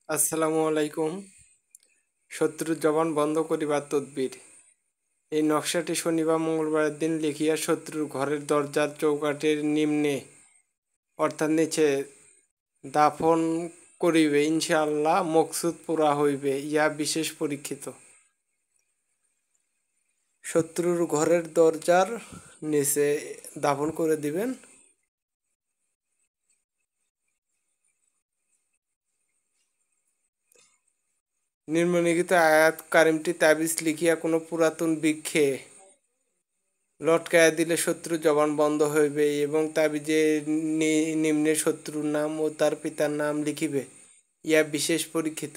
আসসালামু আলাইকুম। শত্রুর জবান বন্ধ করিবার তদবির। এই নকশাটি শনি বা মঙ্গলবারের দিন লিখিয়া শত্রুর ঘরের দরজার চৌকাঠের নিম্নে অর্থাৎ নিচে দাফন করিবে, ইনশাআল্লাহ মকসুদ পুরা হইবে, ইহা বিশেষ পরীক্ষিত। শত্রুর ঘরের দরজার নিচে দাফন করে দিবেন। নিম্নলিখিত আয়াত কারিমটি তাবিজ লিখিয়া কোনো পুরাতন বৃক্ষে লটকাইয়া দিলে শত্রুর জবান বন্ধ হইবে এবং তাবিজের নিম্নে শত্রুর নাম ও তার পিতার নাম লিখিবে, ইহা বিশেষ পরীক্ষিত।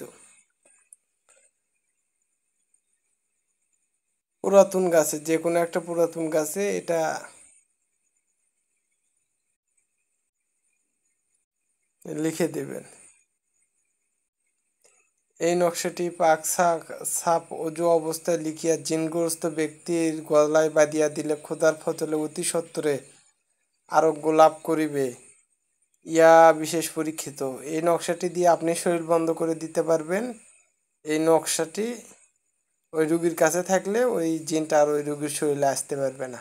পুরাতন গাছে, যে কোনো একটা পুরাতন গাছে এটা লিখে দেবেন। এই নকশাটি পাক সাপ অজু অবস্থায় লিখিয়া জিনগ্রস্ত ব্যক্তির গলায় বাঁধিয়া দিলে খোদার ফজলে অতি সত্বরে আরোগ্য লাভ করিবে, ইয়া বিশেষ পরীক্ষিত। এই নকশাটি দিয়ে আপনি শরীর বন্ধ করে দিতে পারবেন। এই নকশাটি ওই রুগীর কাছে থাকলে ওই জিনটা আর ওই রুগীর শরীরে আসতে পারবে না।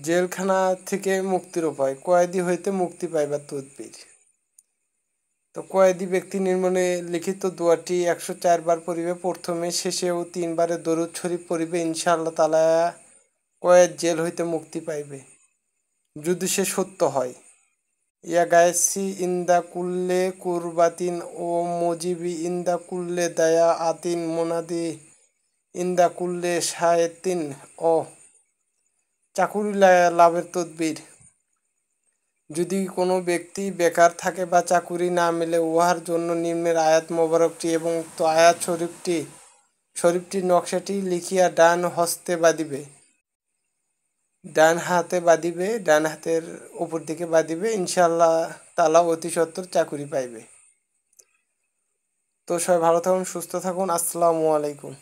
জেলখানা থেকে মুক্তির উপায়। কয়েদি হইতে মুক্তি পাইবার তদবির। তো কয়েদি ব্যক্তি নির্মণে লিখিত দোয়াটি 104 বার পড়িবে, প্রথমে শেষে ও 3 বারে দরুদ শরীফ পড়িবে, ইনশাআল্লাহ তাআলা কয়েদ জেল হইতে মুক্তি পাইবে যদি সে সত্য হয়। ইয়া গায়সি ইন্দা কুল্লে কুরবাতিন ও মজিবি ইন্দা কুল্লে দায়া আতিন মোনাদি ইন্দা কুল্লে শায়েতিন ও চাকুরি লাভের তদবির। যদি কোনো ব্যক্তি বেকার থাকে বা চাকুরি না মেলে, উহার জন্য নিম্নের আয়াত মোবারকটি এবং উক্ত আয়াত শরীফটির নকশাটি লিখিয়া ডান হস্তে বাঁধিবে, ডান হাতের উপর দিকে বাঁধিবে, ইনশাআল্লাহ তাআলা অতি সত্বর চাকুরি পাইবে। তো সবাই ভালো থাকুন, সুস্থ থাকুন। আসসালামু আলাইকুম।